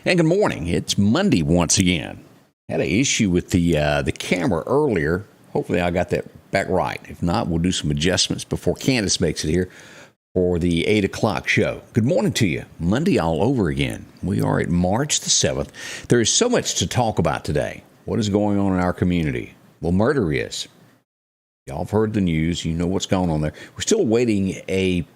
And good morning. It's Monday once again. Had an issue with the camera earlier. Hopefully I got that back right. If not, we'll do some adjustments before Candace makes it here for the 8 o'clock show. Good morning to you. Monday all over again. We are at March the 7th. There is so much to talk about today. What is going on in our community? Well, murder is. Y'all have heard the news. You know what's going on there. We're still awaiting a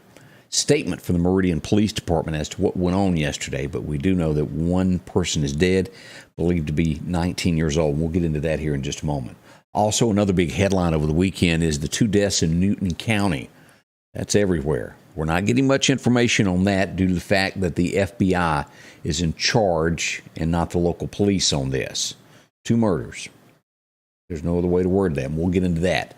statement from the Meridian Police Department as to what went on yesterday, but we do know that one person is dead, believed to be 19 years old. We'll get into that here in just a moment. Also, another big headline over the weekend is the 2 deaths in Newton County. That's everywhere. We're not getting much information on that due to the fact that the FBI is in charge and not the local police on this. 2 murders. There's no other way to word that. We'll get into that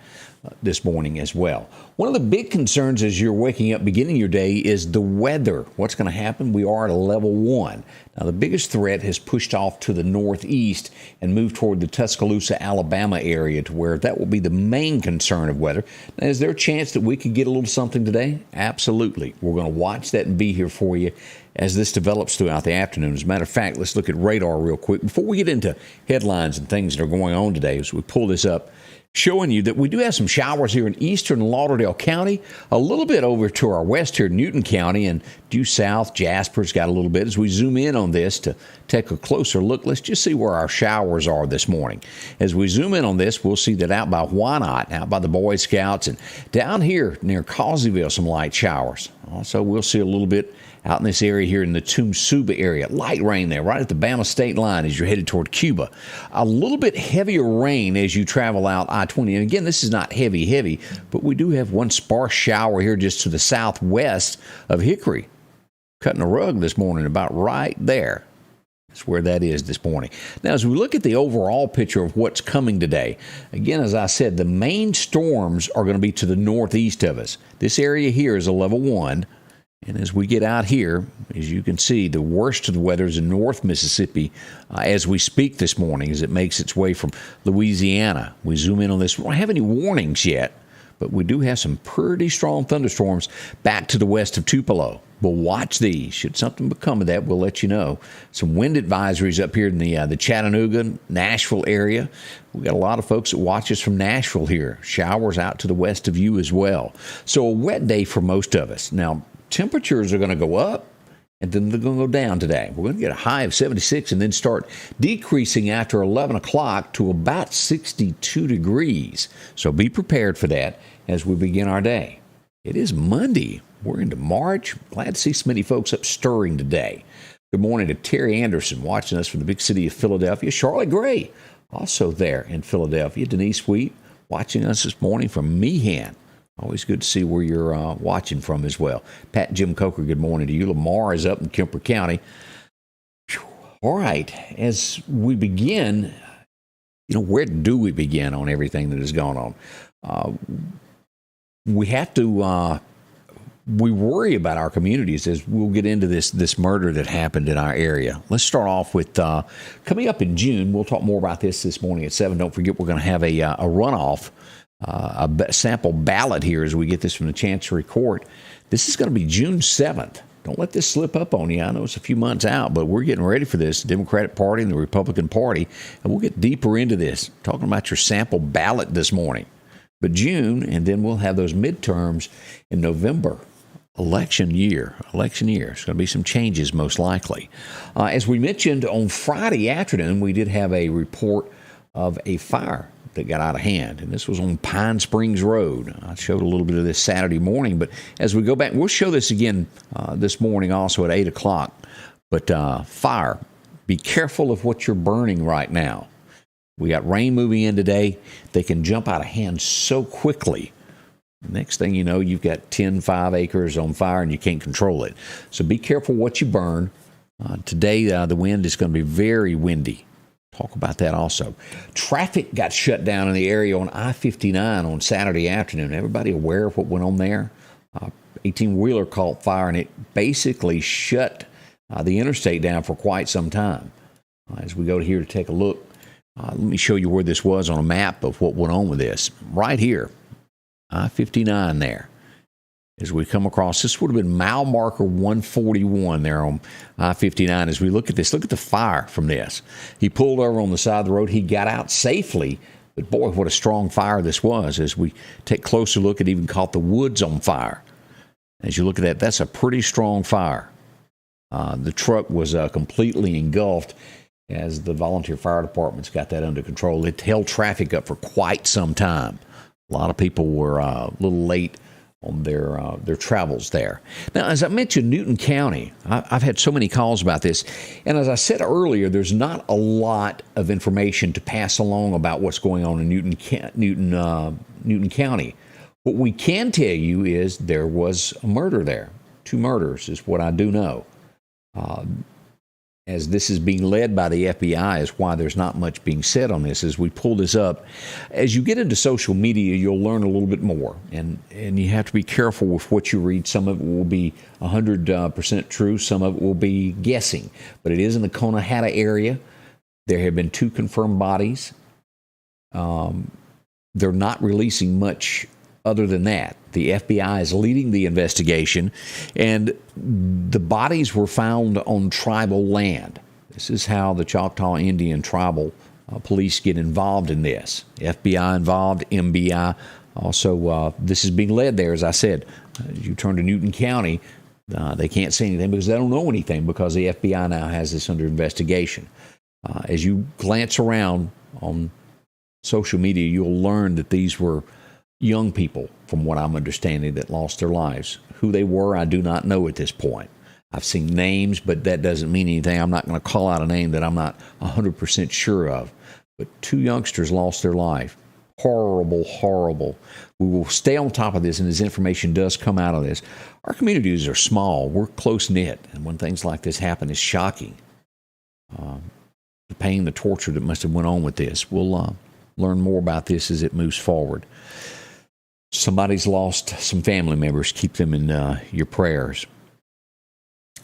this morning as well. One of the big concerns as you're waking up, beginning your day, is the weather. What's going to happen? We are at a level 1. Now, the biggest threat has pushed off to the northeast and moved toward the Tuscaloosa, Alabama area, to where that will be the main concern of weather. Now, is there a chance that we could get a little something today? Absolutely. We're going to watch that and be here for you as this develops throughout the afternoon. As a matter of fact, let's look at radar real quick before we get into headlines and things that are going on today as we pull this up, showing you that we do have some showers here in eastern Lauderdale County, a little bit over to our west here in Newton County, and due south, Jasper's got a little bit. As we zoom in on this to take a closer look, let's just see where our showers are this morning. As we zoom in on this, we'll see that out by Wyandotte, out by the Boy Scouts, and down here near Causeyville, some light showers. Also, we'll see a little bit out in this area here in the Tumsuba area. Light rain there, right at the Bama state line as you're headed toward Cuba. A little bit heavier rain as you travel out I-20. And again, this is not heavy, but we do have one sparse shower here just to the southwest of Hickory. Cutting a rug this morning about right there. That's where that is this morning. Now, as we look at the overall picture of what's coming today, again, as I said, the main storms are going to be to the northeast of us. This area here is a level 1. And as we get out here, as you can see, the worst of the weather is in North Mississippi as we speak this morning as it makes its way from Louisiana. We zoom in on this. We don't have any warnings yet, but we do have some pretty strong thunderstorms back to the west of Tupelo. We'll watch these. Should something become of that, we'll let you know. Some wind advisories up here in the Chattanooga, Nashville area. We've got a lot of folks that watch us from Nashville here. Showers out to the west of you as well. So a wet day for most of us. Now, temperatures are going to go up, and then they're going to go down today. We're going to get a high of 76 and then start decreasing after 11 o'clock to about 62 degrees. So be prepared for that as we begin our day. It is Monday. We're into March. Glad to see so many folks up stirring today. Good morning to Terry Anderson watching us from the big city of Philadelphia. Charlotte Gray also there in Philadelphia. Denise Wheat watching us this morning from Meehan. Always good to see where you're watching from as well. Pat Jim Coker, good morning to you. Lamar is up in Kemper County. Whew. All right, as we begin, where do we begin on everything that has gone on? We have to, we worry about our communities as we'll get into this murder that happened in our area. Let's start off with coming up in June. We'll talk more about this morning at 7. Don't forget we're going to have a runoff. A sample ballot here as we get this from the Chancery Court. This is going to be June 7th. Don't let this slip up on you. I know it's a few months out, but we're getting ready for this. The Democratic Party and the Republican Party, and we'll get deeper into this, talking about your sample ballot this morning. But June, and then we'll have those midterms in November. Election year. There's going to be some changes most likely. As we mentioned on Friday afternoon, we did have a report of a fire that got out of hand, and this was on Pine Springs Road. I showed a little bit of this Saturday morning, but as we go back, we'll show this again this morning also at 8 o'clock. But fire, be careful of what you're burning right now. We got rain moving in today. They can jump out of hand so quickly. Next thing you know, you've got 5 acres on fire and you can't control it. So be careful what you burn. Today, the wind is going to be very windy. Talk about that also. Traffic got shut down in the area on I-59 on Saturday afternoon. Everybody aware of what went on there? 18-wheeler caught fire, and it basically shut the interstate down for quite some time. As we go here to take a look, let me show you where this was on a map of what went on with this. Right here, I-59 there. as we come across. This would have been mile marker 141 there on I-59. As we look at this, look at the fire from this. He pulled over on the side of the road. He got out safely, but boy, what a strong fire this was. As we take a closer look, it even caught the woods on fire. As you look at that, that's a pretty strong fire. The truck was completely engulfed as the volunteer fire departments got that under control. It held traffic up for quite some time. A lot of people were a little late on their travels there. Now, as I mentioned, Newton County, I've had so many calls about this. And as I said earlier, there's not a lot of information to pass along about what's going on in Newton County. What we can tell you is there was a murder there. 2 murders is what I do know. As this is being led by the FBI is why there's not much being said on this. As we pull this up, as you get into social media, you'll learn a little bit more. And you have to be careful with what you read. Some of it will be 100% true. Some of it will be guessing. But it is in the Conahatta area. There have been 2 confirmed bodies. They're not releasing much other than that. The FBI is leading the investigation, and the bodies were found on tribal land. This is how the Choctaw Indian tribal police get involved in this. FBI involved, MBI. Also, this is being led there, as I said. You turn to Newton County, they can't say anything because they don't know anything because the FBI now has this under investigation. As you glance around on social media, you'll learn that these were young people, from what I'm understanding, that lost their lives. Who they were, I do not know at this point. I've seen names, but that doesn't mean anything. I'm not going to call out a name that I'm not 100% sure of. But 2 youngsters lost their life. Horrible, horrible. We will stay on top of this, and as information does come out of this. Our communities are small. We're close-knit, and when things like this happen, it's shocking. The pain, the torture that must have went on with this. We'll learn more about this as it moves forward. Somebody's lost some family members. Keep them in your prayers.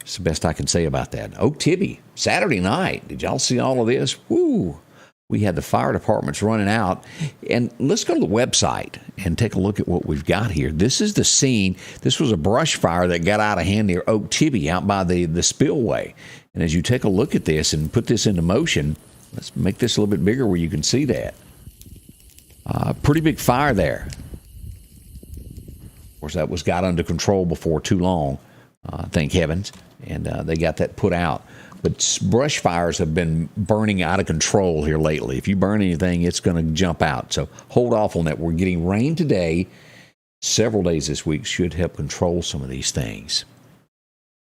It's the best I can say about that. Oaktibbe, Saturday night. Did y'all see all of this? Woo! We had the fire departments running out. And let's go to the website and take a look at what we've got here. This is the scene. This was a brush fire that got out of hand near Oaktibbe out by the spillway. And as you take a look at this and put this into motion, let's make this a little bit bigger where you can see that. Pretty big fire there. Of course, that got under control before too long, thank heavens, and they got that put out. But brush fires have been burning out of control here lately. If you burn anything, it's going to jump out. So hold off on that. We're getting rain today. Several days this week should help control some of these things.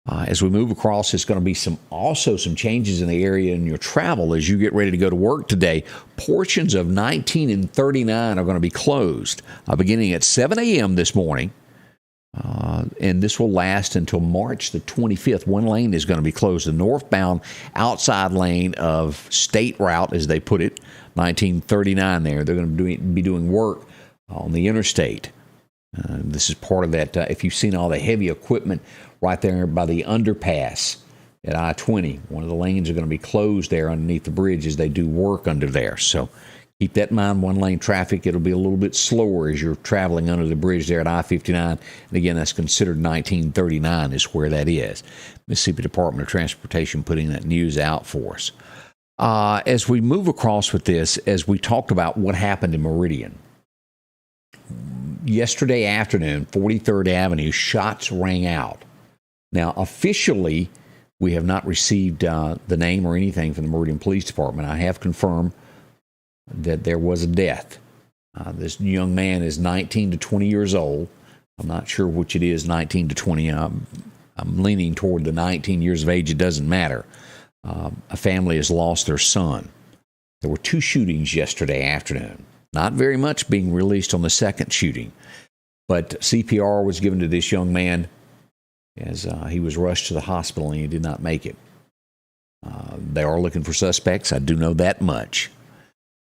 As we move across, there's going to be also some changes in the area in your travel as you get ready to go to work today. Portions of 19 and 39 are going to be closed beginning at 7 a.m. this morning. And this will last until March the 25th. One lane is going to be closed. The northbound outside lane of State Route, as they put it, 1939 there. They're going to be doing work on the interstate. This is part of that. If you've seen all the heavy equipment right there by the underpass at I-20, one of the lanes are going to be closed there underneath the bridge as they do work under there. So keep that in mind. One lane traffic, it'll be a little bit slower as you're traveling under the bridge there at I-59. And again, that's considered 1939 is where that is. Mississippi Department of Transportation putting that news out for us. As we move across with this, as we talked about what happened in Meridian, yesterday afternoon, 43rd Avenue, shots rang out. Now, officially, we have not received the name or anything from the Meridian Police Department. I have confirmed that there was a death. This young man is 19 to 20 years old. I'm not sure which it is, 19 to 20. I'm leaning toward the 19 years of age. It doesn't matter. A family has lost their son. There were 2 shootings yesterday afternoon. Not very much being released on the second shooting. But CPR was given to this young man as he was rushed to the hospital and he did not make it. They are looking for suspects. I do know that much.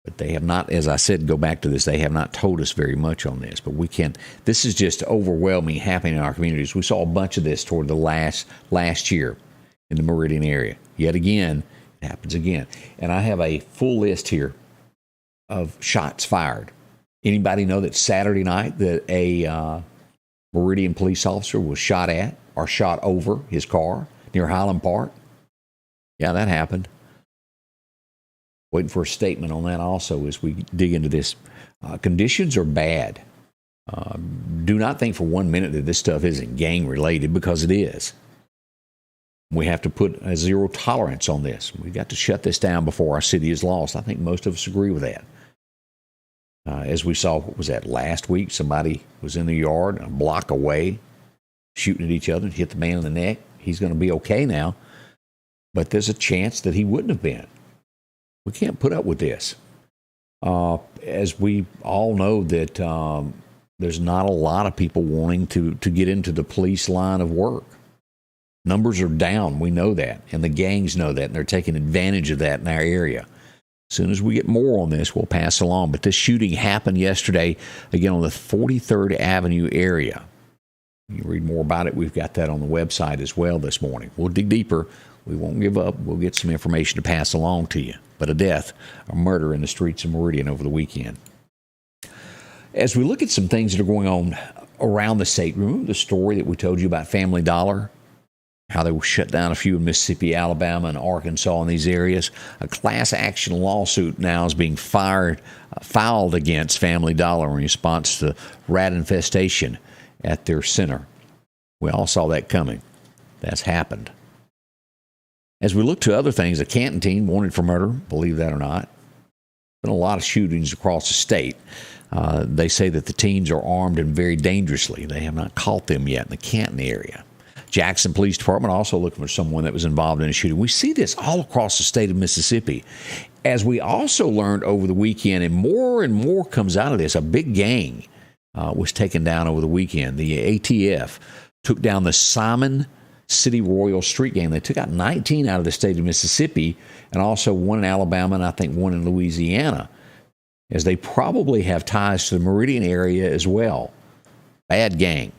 But they have not, as I said, go back to this, they have not told us very much on this. But this is just overwhelming happening in our communities. We saw a bunch of this toward the last year in the Meridian area. Yet again, it happens again. And I have a full list here of shots fired. Anybody know that Saturday night that a Meridian police officer was shot at or shot over his car near Highland Park. Yeah, that happened. Waiting for a statement on that also as we dig into this. Conditions are bad. Do not think for 1 minute that this stuff isn't gang related, because it is. We have to put a zero tolerance on this. We've got to shut this down before our city is lost. I think most of us agree with that. As we saw, what was that, last week? Somebody was in the yard a block away shooting at each other and hit the man in the neck. He's going to be okay now, but there's a chance that he wouldn't have been. We can't put up with this. As we all know that there's not a lot of people wanting to get into the police line of work. Numbers are down. We know that. And the gangs know that. And they're taking advantage of that in our area. As soon as we get more on this, we'll pass along. But this shooting happened yesterday, again, on the 43rd Avenue area. You can read more about it. We've got that on the website as well this morning. We'll dig deeper. We won't give up. We'll get some information to pass along to you. But a death, a murder in the streets of Meridian over the weekend. As we look at some things that are going on around the state, remember the story that we told you about Family Dollar? How they will shut down a few in Mississippi, Alabama, and Arkansas in these areas. A class action lawsuit now is being filed against Family Dollar in response to rat infestation at their center. We all saw that coming. That's happened. As we look to other things, a Canton teen wanted for murder, believe that or not. Been a lot of shootings across the state. They say that the teens are armed and very dangerously. They have not caught them yet in the Canton area. Jackson Police Department also looking for someone that was involved in a shooting. We see this all across the state of Mississippi. As we also learned over the weekend, and more comes out of this, a big gang was taken down over the weekend. The ATF took down the Simon City Royal Street gang. They took out 19 out of the state of Mississippi, and also one in Alabama, and I think one in Louisiana, as they probably have ties to the Meridian area as well. Bad gang.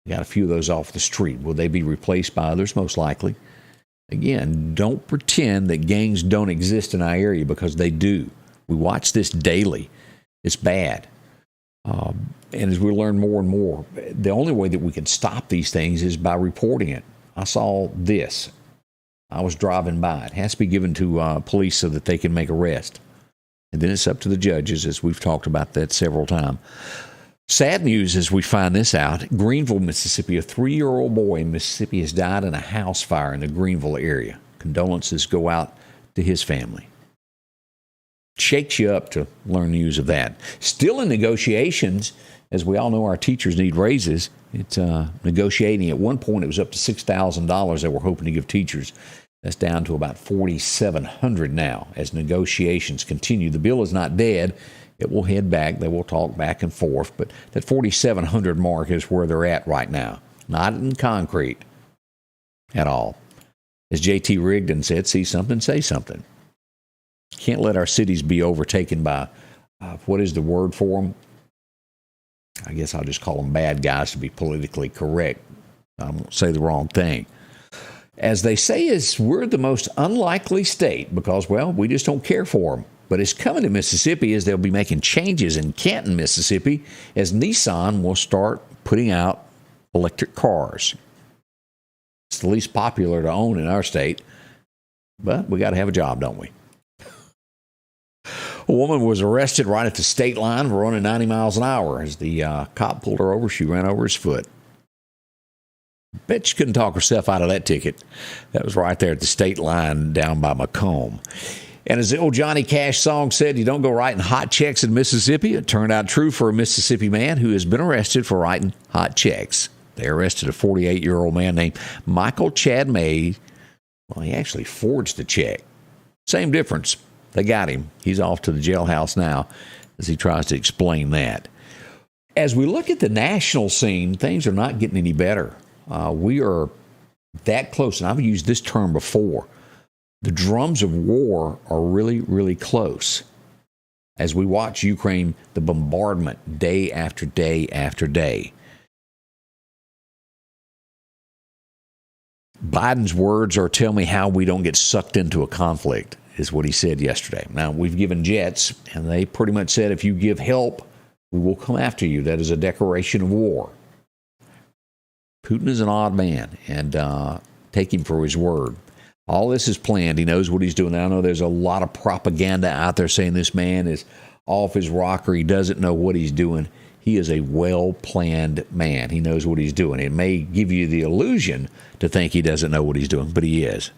Got a few of those off the street. Will they be replaced by others? Most likely. Again, don't pretend that gangs don't exist in our area, because they do. We watch this daily. It's bad. And as we learn more and more, the only way that we can stop these things is by reporting it. I saw this. I was driving by. It has to be given to police so that they can make arrest. And then it's up to the judges, as we've talked about that several times. Sad news as we find this out. Greenville, Mississippi, a 3-year-old boy in Mississippi has died in a house fire in the Greenville area. Condolences go out to his family. Shakes you up to learn news of that. Still in negotiations, as we all know, our teachers need raises. It's negotiating. At one point, it was up to $6,000 that we're hoping to give teachers. That's down to about $4,700 now as negotiations continue. The bill is not dead. It will head back. They will talk back and forth. But that $4,700 mark is where they're at right now. Not in concrete at all. As J.T. Rigdon said, see something, say something. Can't let our cities be overtaken by, what is the word for them? I guess I'll just call them bad guys to be politically correct. I won't say the wrong thing. As they say, we're the most unlikely state because, well, we just don't care for them. But it's coming to Mississippi as they'll be making changes in Canton, Mississippi, as Nissan will start putting out electric cars. It's the least popular to own in our state, but we got to have a job, don't we? A woman was arrested right at the state line for running 90 miles an hour. As the cop pulled her over, she ran over his foot. Bet she couldn't talk herself out of that ticket. That was right there at the state line down by Macomb. And as the old Johnny Cash song said, you don't go writing hot checks in Mississippi. It turned out true for a Mississippi man who has been arrested for writing hot checks. They arrested a 48-year-old man named Michael Chad May. Well, he actually forged the check. Same difference. They got him. He's off to the jailhouse now as he tries to explain that. As we look at the national scene, things are not getting any better. We are that close, and I've used this term before. The drums of war are really, really close. As we watch Ukraine, the bombardment day after day after day. Biden's words are, tell me how we don't get sucked into a conflict, is what he said yesterday. Now, we've given jets, and they pretty much said, if you give help, we will come after you. That is a declaration of war. Putin is an odd man, and take him for his word. All this is planned. He knows what he's doing. I know there's a lot of propaganda out there saying this man is off his rocker. He doesn't know what he's doing. He is a well-planned man. He knows what he's doing. It may give you the illusion to think he doesn't know what he's doing, but he is.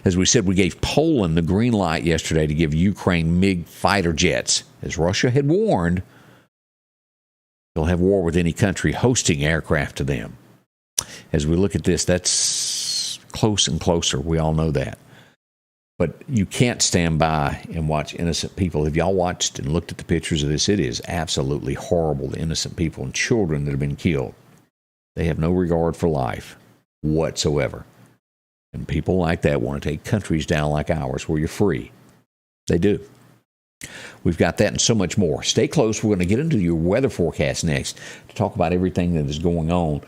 As we said, we gave Poland the green light yesterday to give Ukraine MiG fighter jets. As Russia had warned, they'll have war with any country hosting aircraft to them. As we look at this, that's close and closer. We all know that. But you can't stand by and watch innocent people. If y'all watched and looked at the pictures of this, it is absolutely horrible, the innocent people and children that have been killed. They have no regard for life whatsoever. And people like that want to take countries down like ours where you're free. They do. We've got that and so much more. Stay close. We're going to get into your weather forecast next to talk about everything that is going on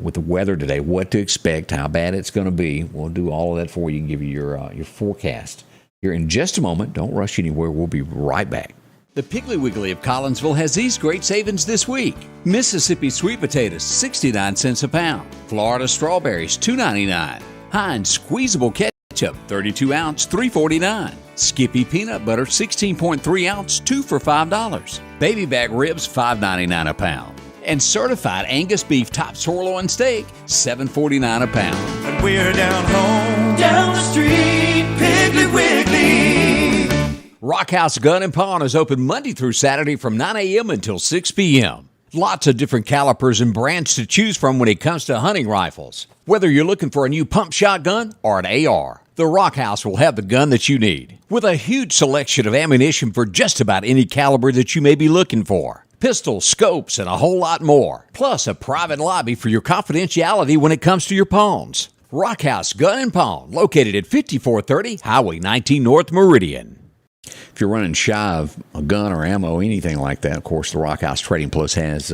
with the weather today, what to expect, how bad it's going to be. We'll do all of that for you and give you your forecast here in just a moment. Don't rush anywhere. We'll be right back. The Piggly Wiggly of Collinsville has these great savings this week. Mississippi sweet potatoes, 69 cents a pound. Florida strawberries, $2.99. Heinz squeezable ketchup, 32 ounce, $3.49. Skippy peanut butter, 16.3 ounce, 2 for $5. Baby back ribs, $5.99 a pound. And certified Angus beef top sirloin steak, $7.49 a pound. And we're down home, down the street, Piggly Wiggly. Rock House Gun and Pawn is open Monday through Saturday from 9 a.m. until 6 p.m. Lots of different calibers and brands to choose from when it comes to hunting rifles. Whether you're looking for a new pump shotgun or an AR, the Rock House will have the gun that you need. With a huge selection of ammunition for just about any caliber that you may be looking for. Pistols, scopes, and a whole lot more. Plus a private lobby for your confidentiality when it comes to your pawns. Rock House Gun and Pawn, located at 5430 Highway 19 North Meridian. If you're running shy of a gun or ammo, anything like that, of course, the Rock House Trading Plus has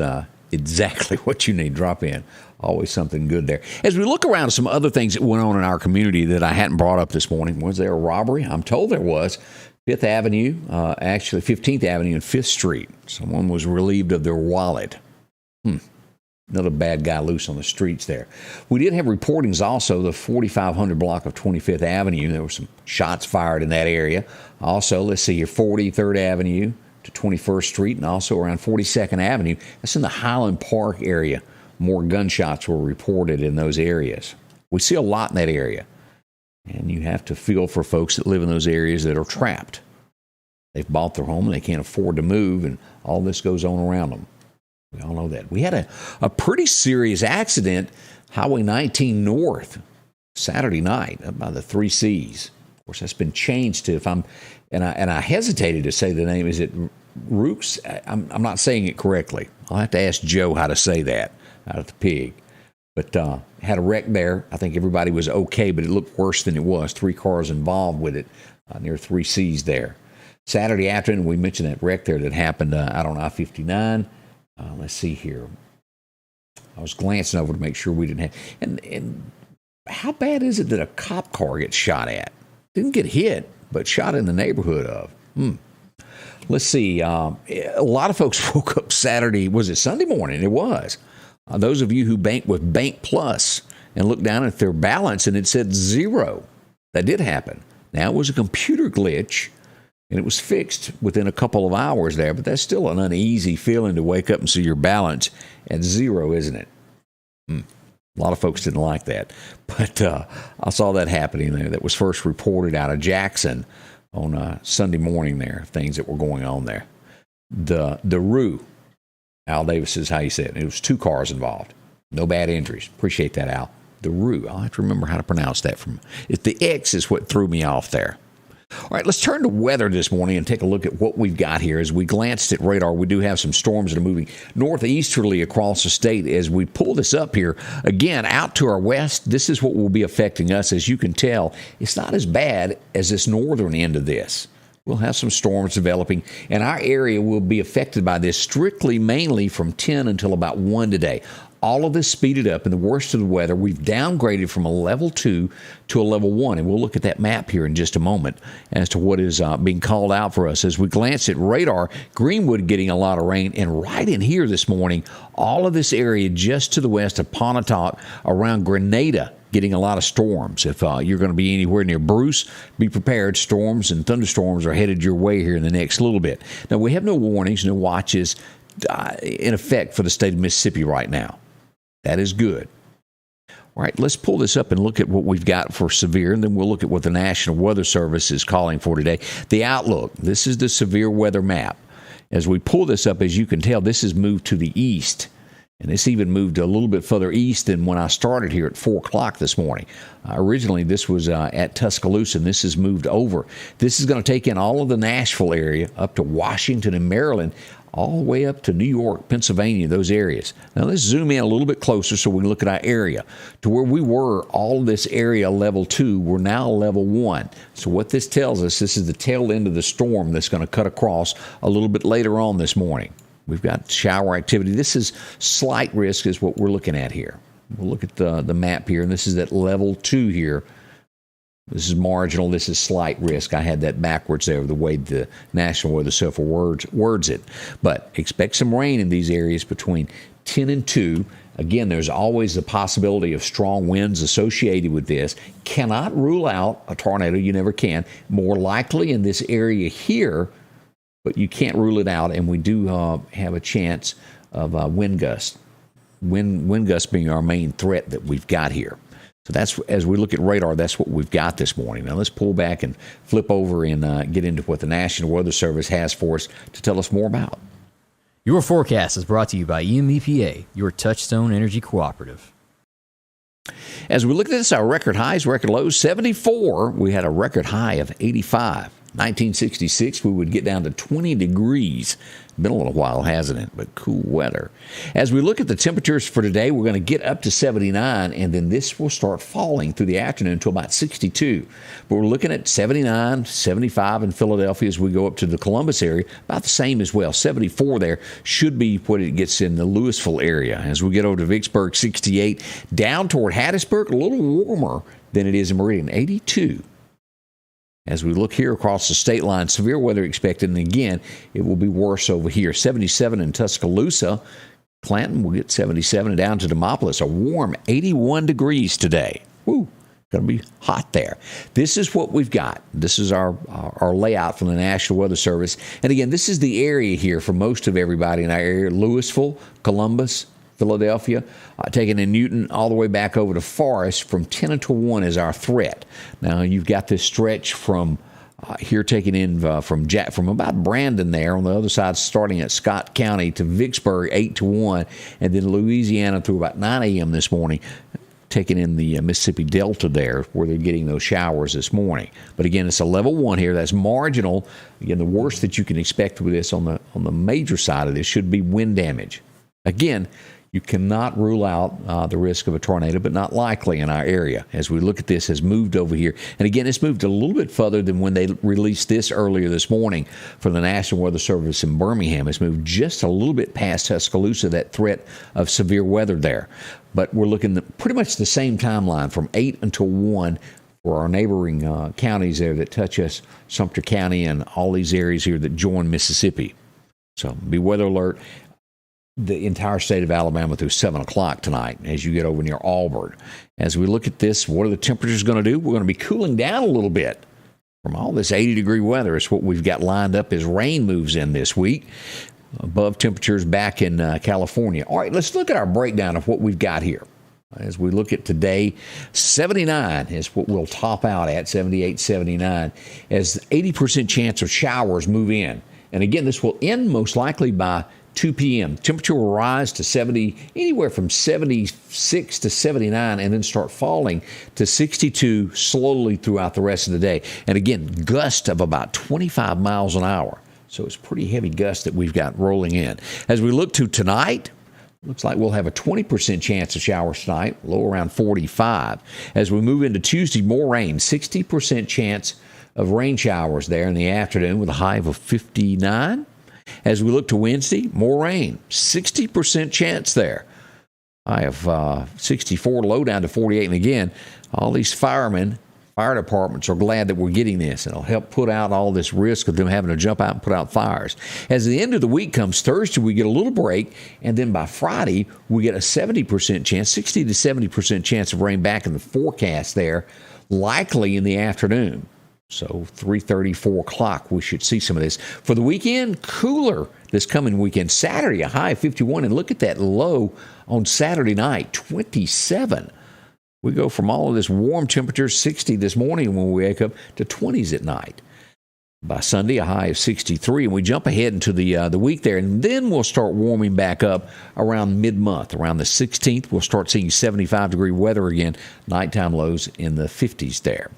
exactly what you need. Drop in. Always something good there. As we look around at some other things that went on in our community that I hadn't brought up this morning, was there a robbery? I'm told there was. 5th Avenue, actually 15th Avenue and 5th Street. Someone was relieved of their wallet. Another bad guy loose on the streets there. We did have reportings also, the 4500 block of 25th Avenue. There were some shots fired in that area. Also, let's see here, 43rd Avenue to 21st Street and also around 42nd Avenue. That's in the Highland Park area. More gunshots were reported in those areas. We see a lot in that area. And you have to feel for folks that live in those areas that are trapped. They've bought their home and they can't afford to move, and all this goes on around them. We all know that. We had a pretty serious accident, Highway 19 North, Saturday night, up by the 3 C's. Of course, that's been changed to, I hesitated to say the name. Is it Rooks? I'm not saying it correctly. I'll have to ask Joe how to say that out at the Pig. But had a wreck there. I think everybody was okay, but it looked worse than it was. 3 cars involved with it near 3 C's there. Saturday afternoon, we mentioned that wreck there that happened out on I-59. Let's see here. I was glancing over to make sure we didn't have... And how bad is it that a cop car gets shot at? Didn't get hit, but shot in the neighborhood of. Let's see. A lot of folks woke up Saturday. Was it Sunday morning? It was. Those of you who bank with Bank Plus and looked down at their balance and it said 0. That did happen. Now, it was a computer glitch, and it was fixed within a couple of hours there, but that's still an uneasy feeling to wake up and see your balance at 0, isn't it? A lot of folks didn't like that. But I saw that happening there. That was first reported out of Jackson on Sunday morning there, things that were going on there. The Rue. Al Davis says how you said it. It was 2 cars involved. No bad injuries. Appreciate that, Al. The Rue. I'll have to remember how to pronounce that. The X is what threw me off there. All right, let's turn to weather this morning and take a look at what we've got here. As we glanced at radar, we do have some storms that are moving northeasterly across the state. As we pull this up here, again, out to our west, this is what will be affecting us. As you can tell, it's not as bad as this northern end of this. We'll have some storms developing, and our area will be affected by this strictly mainly from 10 until about 1 today. all of this speeded up in the worst of the weather. We've downgraded from a level 2 to a level 1, and we'll look at that map here in just a moment as to what is being called out for us. As we glance at radar, Greenwood getting a lot of rain, and right in here this morning, all of this area just to the west of Pontotoc around Grenada getting a lot of storms. If you're going to be anywhere near Bruce, be prepared. Storms and thunderstorms are headed your way here in the next little bit. Now, we have no warnings, no watches in effect for the state of Mississippi right now. That is good. All right, let's pull this up and look at what we've got for severe, and then we'll look at what the National Weather Service is calling for today. The outlook, this is the severe weather map. As we pull this up, as you can tell, this has moved to the east. And this even moved a little bit further east than when I started here at 4 o'clock this morning. Originally, this was at Tuscaloosa, and this has moved over. This is going to take in all of the Nashville area up to Washington and Maryland, all the way up to New York, Pennsylvania, those areas. Now, let's zoom in a little bit closer so we can look at our area. To where we were, all of this area level 2, we're now level 1. So what this tells us, this is the tail end of the storm that's going to cut across a little bit later on this morning. We've got shower activity. This is slight risk is what we're looking at here. We'll look at the map here, and this is at level 2 here. This is marginal. This is slight risk. I had that backwards there, the way the National Weather Service words it. But expect some rain in these areas between 10 and 2. Again, there's always the possibility of strong winds associated with this. Cannot rule out a tornado. You never can. More likely in this area here, but you can't rule it out, and we do have a chance of wind gusts. Wind gusts being our main threat that we've got here. So that's, as we look at radar, that's what we've got this morning. Now let's pull back and flip over and get into what the National Weather Service has for us to tell us more about. Your forecast is brought to you by EMEPA, your Touchstone Energy Cooperative. As we look at this, our record highs, record lows, 74. We had a record high of 85. 1966, we would get down to 20 degrees. Been a little while, hasn't it? But cool weather. As we look at the temperatures for today, we're going to get up to 79, and then this will start falling through the afternoon to about 62. But we're looking at 79, 75 in Philadelphia as we go up to the Columbus area. About the same as well. 74 there should be what it gets in the Louisville area. As we get over to Vicksburg, 68. Down toward Hattiesburg, a little warmer than it is in Meridian, 82. As we look here across the state line, severe weather expected, and again, it will be worse over here. 77 in Tuscaloosa. Canton will get 77, down to Demopolis, a warm 81 degrees today. Woo, going to be hot there. This is what we've got. This is our layout from the National Weather Service. And again, this is the area here for most of everybody in our area. Louisville, Columbus, Philadelphia, taking in Newton all the way back over to Forest from 10 until 1 is our threat. Now, you've got this stretch from here taking in from about Brandon there on the other side, starting at Scott County to Vicksburg, 8 to 1, and then Louisiana through about 9 a.m. this morning, taking in the Mississippi Delta there, where they're getting those showers this morning. But again, it's a level 1 here. That's marginal. Again, the worst that you can expect with this on the major side of this should be wind damage. Again, you cannot rule out the risk of a tornado, but not likely in our area. As we look at this, has moved over here. And again, it's moved a little bit further than when they released this earlier this morning from the National Weather Service in Birmingham. It's moved just a little bit past Tuscaloosa, that threat of severe weather there. But we're looking at pretty much the same timeline from 8 until 1 for our neighboring counties there that touch us, Sumter County and all these areas here that join Mississippi. So be weather alert. The entire state of Alabama through 7 o'clock tonight as you get over near Auburn. As we look at this, what are the temperatures going to do? We're going to be cooling down a little bit from all this 80-degree weather. It's what we've got lined up as rain moves in this week. Above temperatures back in California. All right, let's look at our breakdown of what we've got here. As we look at today, 79 is what we'll top out at, 78, 79, as 80% chance of showers move in. And again, this will end most likely by 2 p.m. Temperature will rise to 70, anywhere from 76 to 79, and then start falling to 62 slowly throughout the rest of the day. And again, gust of about 25 miles an hour. So it's pretty heavy gust that we've got rolling in. As we look to tonight, looks like we'll have a 20% chance of showers tonight, low around 45. As we move into Tuesday, more rain, 60% chance of rain showers there in the afternoon with a high of 59. As we look to Wednesday, more rain, 60% chance there. high of 64, low down to 48. And again, all these firemen, fire departments are glad that we're getting this. It'll help put out all this risk of them having to jump out and put out fires. As the end of the week comes Thursday, we get a little break, and then by Friday, we get a 70% chance, 60 to 70% chance of rain back in the forecast there, likely in the afternoon. So 3:30, 4 o'clock, we should see some of this. For the weekend, cooler this coming weekend. Saturday, a high of 51, and look at that low on Saturday night, 27. We go from all of this warm temperature, 60 this morning when we wake up, to 20s at night. By Sunday, a high of 63, and we jump ahead into the week there, and then we'll start warming back up around mid-month. Around the 16th, we'll start seeing 75-degree weather again, nighttime lows in the 50s there.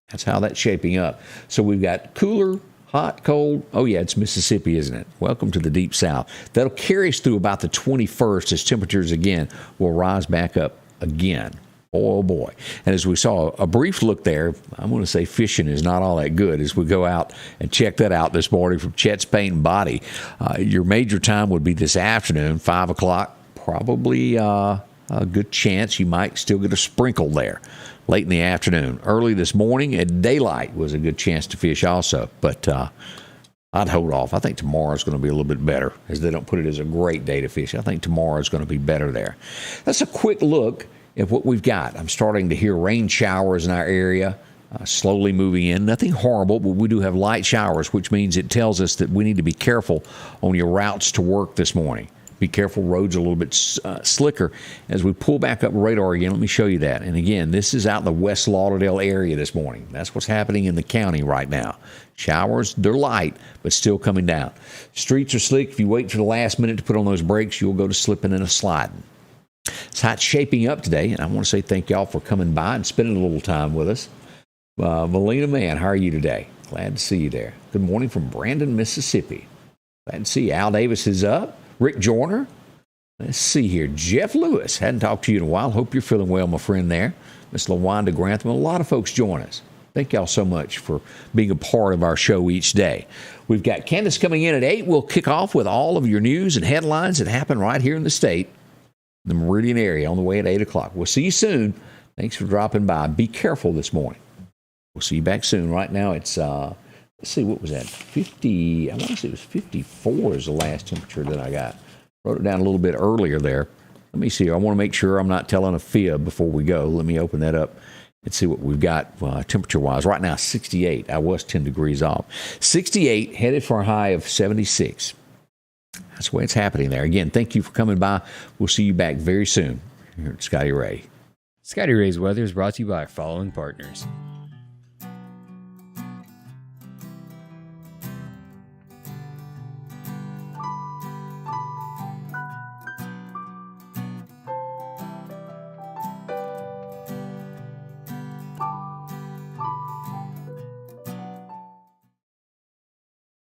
That's how that's shaping up. So we've got cooler, hot, cold. Oh, yeah, it's Mississippi, isn't it? Welcome to the Deep South. That'll carry us through about the 21st as temperatures, again, will rise back up again. Oh, boy. And as we saw a brief look there, I'm going to say fishing is not all that good as we go out and check that out this morning from Chet's Paint and Body. Your major time would be this afternoon, 5 o'clock. Probably a good chance you might still get a sprinkle there late in the afternoon. Early this morning at daylight was a good chance to fish also. But I'd hold off. I think tomorrow's going to be a little bit better, as they don't put it as a great day to fish. I think tomorrow's going to be better there. That's a quick look at what we've got. I'm starting to hear rain showers in our area, slowly moving in. Nothing horrible, but we do have light showers, which means it tells us that we need to be careful on your routes to work this morning. Be careful, roads are a little bit slicker. As we pull back up radar again, let me show you that. And again, this is out in the West Lauderdale area this morning. That's what's happening in the county right now. Showers, they're light, but still coming down. Streets are slick. If you wait for the last minute to put on those brakes, you'll go to slipping and a sliding. It's how it's shaping up today, and I want to say thank y'all for coming by and spending a little time with us. Melina Mann, how are you today? Glad to see you there. Good morning from Brandon, Mississippi. Glad to see you. Al Davis is up. Rick Joyner. Let's see here. Jeff Lewis. Hadn't talked to you in a while. Hope you're feeling well, my friend there. Miss LaWanda Grantham. A lot of folks join us. Thank y'all so much for being a part of our show each day. We've got Candace coming in at 8. We'll kick off with all of your news and headlines that happen right here in the state, the Meridian area, on the way at 8 o'clock. We'll see you soon. Thanks for dropping by. Be careful this morning. We'll see you back soon. Right now it's, let's see, what was that? 50, I want to say it was 54 is the last temperature that I got. Wrote it down a little bit earlier there. Let me see. I want to make sure I'm not telling a fib before we go. Let me open that up and see what we've got temperature-wise. Right now, 68. I was 10 degrees off. 68, headed for a high of 76. That's the way it's happening there. Again, thank you for coming by. We'll see you back very soon here at Scotty Ray. Scotty Ray's weather is brought to you by our following partners: